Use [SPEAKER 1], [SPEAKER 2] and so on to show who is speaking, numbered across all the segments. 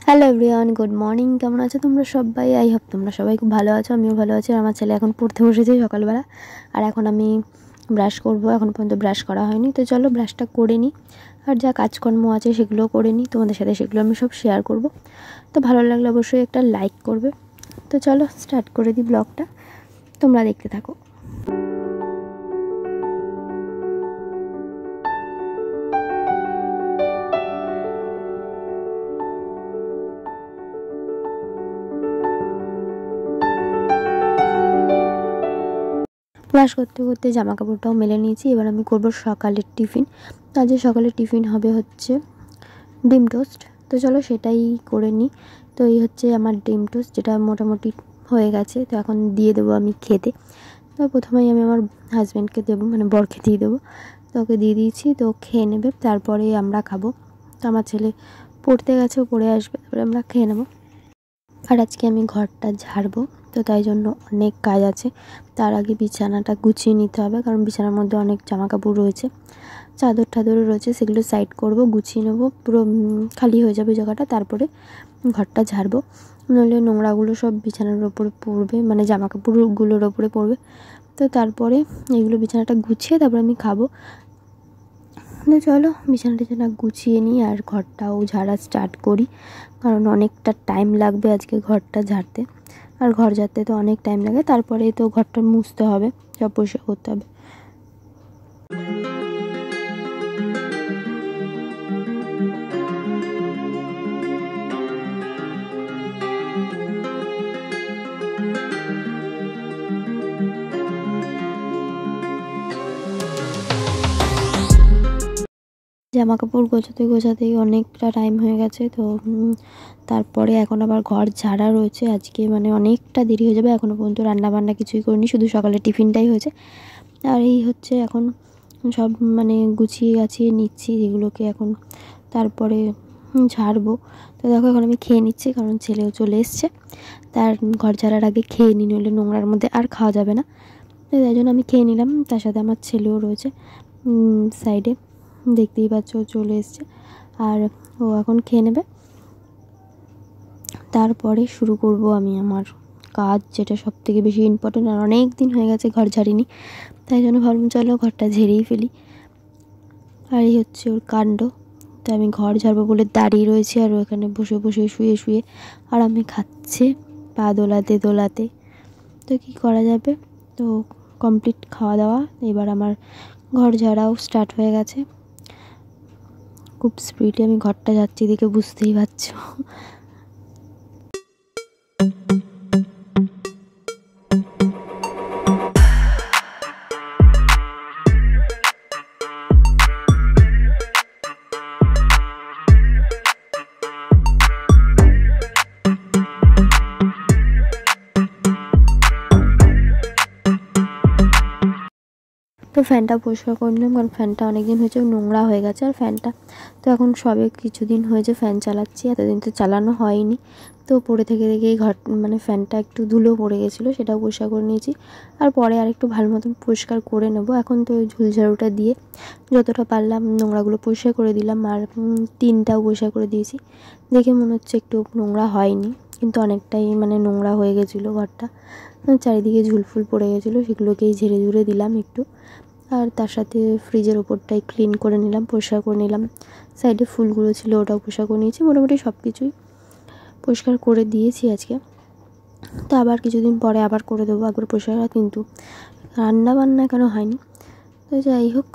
[SPEAKER 1] Hello everyone, good morning. কেমন আছো তোমরা সবাই? আই হোপ তোমরা সবাই খুব ভালো আছো। আমিও ভালো আছি। আমার ছেলে এখন পড়তে বসেছে সকালবেলা, আর এখন আমি ব্রাশ করব। এখন পর্যন্ত ব্রাশ করা হয়নি, তো চলো ব্রাশটা করে নিই, আর যা কাজকর্ম আছে সেগুলোও করে নিই। তোমাদের সাথে সেগুলো আমি সব শেয়ার করব। তো ভালো লাগলে অবশ্যই একটা লাইক করবে। তো চলো স্টার্ট করে দিই ব্লগটা, তোমরা দেখতে থাকো। ব্রাশ করতে করতে জামা কাপড়টাও মেলে নিয়েছি। এবার আমি করব সকালের টিফিন। আজ সকালের টিফিন হবে হচ্ছে ডিম টোস্ট। তো চলো সেটাই করে নিই। তো এই হচ্ছে আমার ডিম টোস্ট, যেটা মোটামুটি হয়ে গেছে। তো এখন দিয়ে দেবো আমি খেতে। তো প্রথমেই আমি আমার হাজব্যান্ডকে দেবো, মানে বরকে দিয়ে দেবো। তো ওকে দিয়ে দিয়েছি, তো খেয়ে নেবে, তারপরে আমরা খাবো। তো আমার ছেলে পড়তে গেছে, ও পড়ে আসবে, তারপরে আমরা খেয়ে নেবো। আর আজকে আমি ঘরটা ঝাড়বো, তো তাই জন্য অনেক কাজ আছে। তার আগে বিছানাটা গুছিয়ে নিতে হবে, কারণ বিছানার মধ্যে অনেক জামা কাপড় রয়েছে, চাদর টাদরও রয়েছে, সেগুলো সাইড করব, গুছিয়ে নেব, পুরো খালি হয়ে যাবে জায়গাটা, তারপরে ঘরটা ঝাড়বো। নইলে নোংরাগুলো সব বিছানার ওপরে পড়বে, মানে জামা কাপড়গুলোর ওপরে পড়বে। তো তারপরে এইগুলো বিছানাটা গুছিয়ে তারপরে আমি খাবো। তো চলো বিছানাটা গুছিয়ে নিই আর ঘরটাও ঝাড়া স্টার্ট করি, কারণ অনেকটা টাইম লাগবে আজকে ঘরটা ঝাড়তে। আর ঘর ঝাড়তে তো অনেক টাইম লাগে, তারপরে তো ঘরটা মুছতে হবে, সব পরিষ্কার করতে হবে। জামা কাপড় গোছাতেই অনেকটা টাইম হয়ে গেছে। তো তারপরে এখন আবার ঘর ঝাড়া রয়েছে আজকে, মানে অনেকটা দেরি হয়ে যাবে। এখনও পর্যন্ত রান্নাবান্না কিছুই করিনি, শুধু সকালে টিফিনটাই হয়েছে। আর এই হচ্ছে এখন সব মানে গুছিয়ে গাছিয়ে নিচ্ছি যেগুলোকে, এখন তারপরে ঝাড়বো। তো দেখো এখন আমি খেয়ে নিচ্ছি, কারণ ছেলেও চলে এসছে। তার ঘর ঝাড়ার আগে খেয়ে নিই, নইলে নোংরার মধ্যে আর খাওয়া যাবে না। তো তাই জন্য আমি খেয়ে নিলাম, তার সাথে আমার ছেলেও রয়েছে সাইডে, দেখতেই পাচ্ছ চলে এসছে। আর ও এখন খেয়ে নেবে, তারপরে শুরু করব আমি আমার কাজ, যেটা সব থেকে বেশি ইম্পর্টেন্ট। আর অনেক দিন হয়ে গেছে ঘর ঝাড়িনি, তাই জন্য ভাবলাম চলো ঘরটা ঝেড়েই ফেলি। আর এই হচ্ছে ওর কাণ্ড। তো আমি ঘর ঝাড়বো বলে দাঁড়িয়ে রয়েছি, আর ওখানে বসে বসে শুয়ে আর আমি খাচ্ছে পা দোলাতে দোলাতে। তো কী করা যাবে, তো কমপ্লিট খাওয়া দাওয়া। এবার আমার ঘর ঝাড়াও স্টার্ট হয়ে গেছে। খুব স্পিডে আমি ঘরটা যাচ্ছি, দেখে বুঝতেই পারছো। তো ফ্যানটা পরিষ্কার করে নিলাম, কারণ ফ্যানটা অনেকদিন হয়েছে নোংরা হয়ে গেছে। আর ফ্যানটা তো এখন সবে কিছুদিন হয়েছে ফ্যান চালাচ্ছি, এতদিন তো চালানো হয়নি। তো পড়ে থেকে এই ঘর মানে ফ্যানটা একটু ধুলো পড়ে গেছিলো, সেটাও পরিষ্কার করে নিয়েছি। আর পরে আর একটু ভালো মতন পরিষ্কার করে নেবো। এখন তো ওই ঝুলঝাড়ুটা দিয়ে যতটা পারলাম নোংরাগুলো পরিষ্কার করে দিলাম, আর টিনটাও পরিষ্কার করে দিয়েছি। দেখে মনে হচ্ছে একটু নোংরা হয়নি, কিন্তু অনেকটাই মানে নোংরা হয়ে গেছিলো ঘরটা, চারিদিকে ঝুলফুল পড়ে গেছিলো, সেগুলোকেই ঝেড়ে ঝুড়ে দিলাম একটু। আর তার সাথে ফ্রিজের ওপরটাই ক্লিন করে নিলাম, পরিষ্কার করে নিলাম। সাইডে ফুলগুলো ছিল ওটাও পরিষ্কার করে নিয়েছি। মোটামুটি সব কিছুই পরিষ্কার করে দিয়েছি আজকে। তো আবার কিছুদিন পরে আবার করে দেবো একবার পরিষ্কার, কিন্তু রান্না বান্না কেন হয়নি। তো যাই হোক,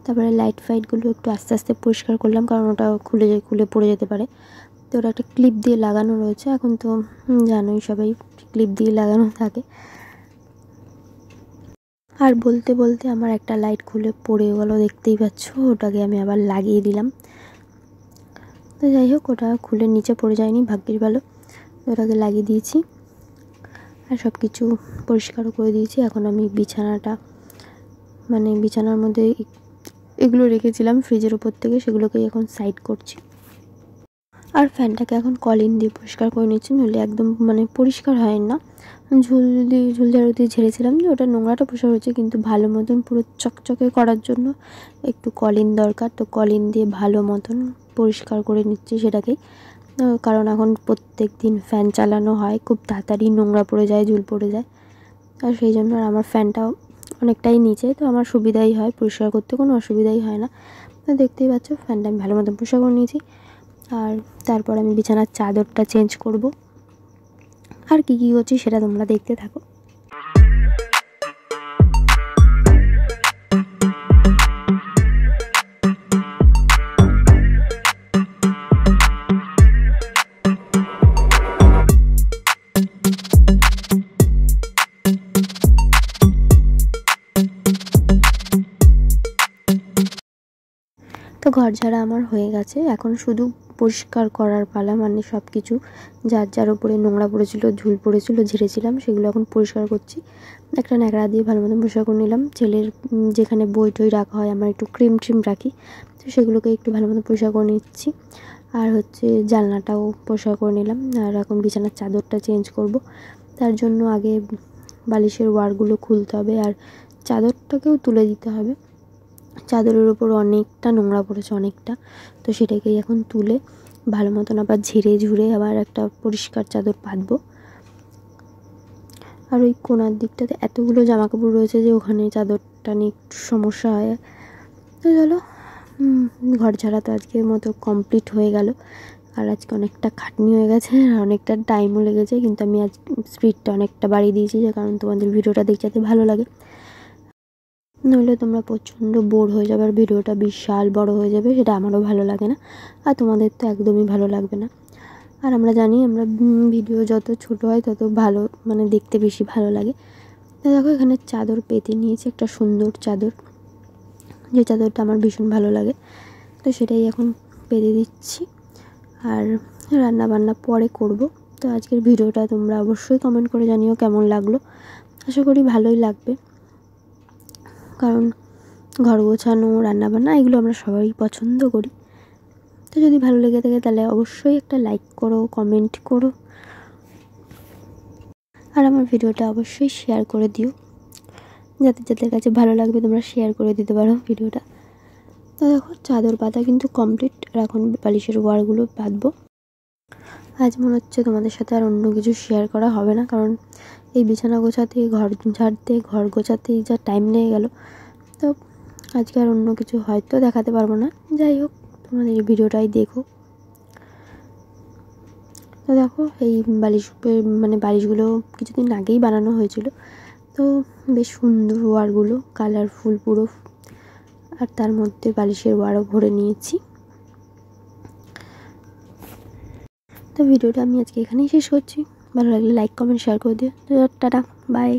[SPEAKER 1] তারপরে লাইট ফাইটগুলো একটু আস্তে আস্তে পরিষ্কার করলাম, কারণ ওটা খুলে পড়ে যেতে পারে। তো ওটা একটা ক্লিপ দিয়ে লাগানো রয়েছে, এখন তো জানোই সবাই ক্লিপ দিয়ে লাগানো থাকে। আর বলতে বলতে আমার একটা লাইট খুলে পড়ে গেল, দেখতেই পাচ্ছ। ওটাকে আমি আবার লাগিয়ে দিলাম। তো যাই হোক, ওটা খুলে নিচে পড়ে যায়নি, ভাগ্যিস ভালো। ওটাকে লাগিয়ে দিয়েছি আর সব কিছু পরিষ্কারও করে দিয়েছি। এখন আমি বিছানাটা, মানে বিছানার মধ্যে এগুলো রেখেছিলাম ফ্রিজের ওপর থেকে, সেগুলোকেই এখন সাইড করছি। আর ফ্যানটাকে এখন কলিন দিয়ে পরিষ্কার করে নিচ্ছি, নইলে একদম মানে পরিষ্কার হয় না। ঝুল ঝাড়ু দিয়ে ঝেড়েছিলাম যে ওটা নোংরাটা পরিষ্কার হচ্ছে, কিন্তু ভালো মতন পুরো চকচকে করার জন্য একটু কলিন দরকার। তো কলিন দিয়ে ভালো মতন পরিষ্কার করে নিচ্ছি সেটাকেই, কারণ এখন প্রত্যেক দিন ফ্যান চালানো হয়, খুব তাড়াতাড়ি নোংরা পড়ে যায়, ঝুল পড়ে যায়। আর সেই জন্য আর আমার ফ্যানটাও অনেকটাই নিচে, তো আমার সুবিধাই হয়, পরিষ্কার করতে কোনো অসুবিধাই হয় না। তো দেখতেই পাচ্ছ ফ্যানটা আমি ভালো মতন পরিষ্কার করে নিয়েছি। আর তারপর আমি বিছানার চাদরটা চেঞ্জ করব, আর কী কী করছি সেটা তোমরা দেখতে থাকো। তো ঘর ঝাড়া আমার হয়ে গেছে, এখন শুধু পরিষ্কার করার পালা, মানে সব কিছু যার যার ওপরে নোংরা পড়েছিল, ঝুল পড়েছিল, ঝেড়েছিলাম সেগুলো এখন পরিষ্কার করছি। একটা ন্যাকড়া দিয়ে ভালো মতন পরিষ্কার করে নিলাম। ছেলের যেখানে বই টই রাখা হয়, আমার একটু ক্রিম ট্রিম রাখি, তো সেগুলোকে একটু ভালো মতন পরিষ্কার করে নিচ্ছি। আর হচ্ছে জানলাটাও পরিষ্কার করে নিলাম। আর এখন বিছানার চাদরটা চেঞ্জ করব, তার জন্য আগে বালিশের ওয়ারগুলো খুলতে হবে, আর চাদরটাকেও তুলে দিতে হবে। চাদরের ওপর অনেকটা নোংরা পড়েছে, অনেকটা, তো সেটাকেই এখন তুলে ভালো মতন আবার ঝেড়ে ঝুড়ে আবার একটা পরিষ্কার চাদর পাতবো। আর ওই কোণার দিকটাতে এতগুলো জামাকাপড় রয়েছে যে ওখানে চাদরটা নিয়ে একটু সমস্যা হয়। তো চলো, ঘর ঝাড়া তো আজকের মতো কমপ্লিট হয়ে গেল। আর আজকে অনেকটা খাটনি হয়ে গেছে আর অনেকটা টাইমও লেগেছে, কিন্তু আমি আজ স্পিডটা অনেকটা বাড়িয়ে দিয়েছি, যে কারণ তোমাদের ভিডিওটা দেখতে যাতে ভালো লাগে, নইলে তোমরা প্রচণ্ড বোর হয়ে যাবে আর ভিডিওটা বিশাল বড় হয়ে যাবে, সেটা আমারও ভালো লাগে না, আর তোমাদের তো একদমই ভালো লাগবে না। আর আমরা জানি আমরা ভিডিও যত ছোট হয় তত ভালো, মানে দেখতে বেশি ভালো লাগে। তো দেখো এখানে চাদর পেতে নিয়েছি, একটা সুন্দর চাদর, যে চাদরটা আমার ভীষণ ভালো লাগে, তো সেটাই এখন পেতে দিচ্ছি। আর রান্না বান্না পরে করব। তো আজকের ভিডিওটা তোমরা অবশ্যই কমেন্ট করে জানিও কেমন লাগলো, আশা করি ভালোই লাগবে, কারণ ঘর গোছানো, রান্নাবান্না এগুলো আমরা সবাই পছন্দ করি। তো যদি ভালো লেগে থাকে তাহলে অবশ্যই একটা লাইক করো, কমেন্ট করো, আর আমার ভিডিওটা অবশ্যই শেয়ার করে দিও, যাতে যাদের কাছে ভালো লাগবে তোমরা শেয়ার করে দিতে পারো ভিডিওটা। তো দেখো চাদর পাতা কিন্তু কমপ্লিট, আর এখন বালিশের ওয়ারগুলো পাতবো। আজ মনে হচ্ছে তোমাদের সাথে আর অন্য কিছু শেয়ার করা হবে না, কারণ এই বিছানা গোছাতে, ঘর ঝাড়তে, ঘর গোছাতেই যা টাইম লেগে গেল। তো আজকে আর অন্য কিছু হয়তো দেখাতে পারবো না, যাই হোক তোমাদের এই ভিডিওটাই দেখো। তো দেখো এই বালিশগুলো কিছুদিন আগেই বানানো হয়েছিল, তো বেশ সুন্দর ওয়ারগুলো, কালারফুল পুরো, আর তার মধ্যে বালিশের ওয়ারও ভরে নিয়েছি। তো ভিডিওটা আমি আজকে এখানেই শেষ করছি, ভালো লাগলে লাইক কমেন্ট শেয়ার করে দিও। Tata, by.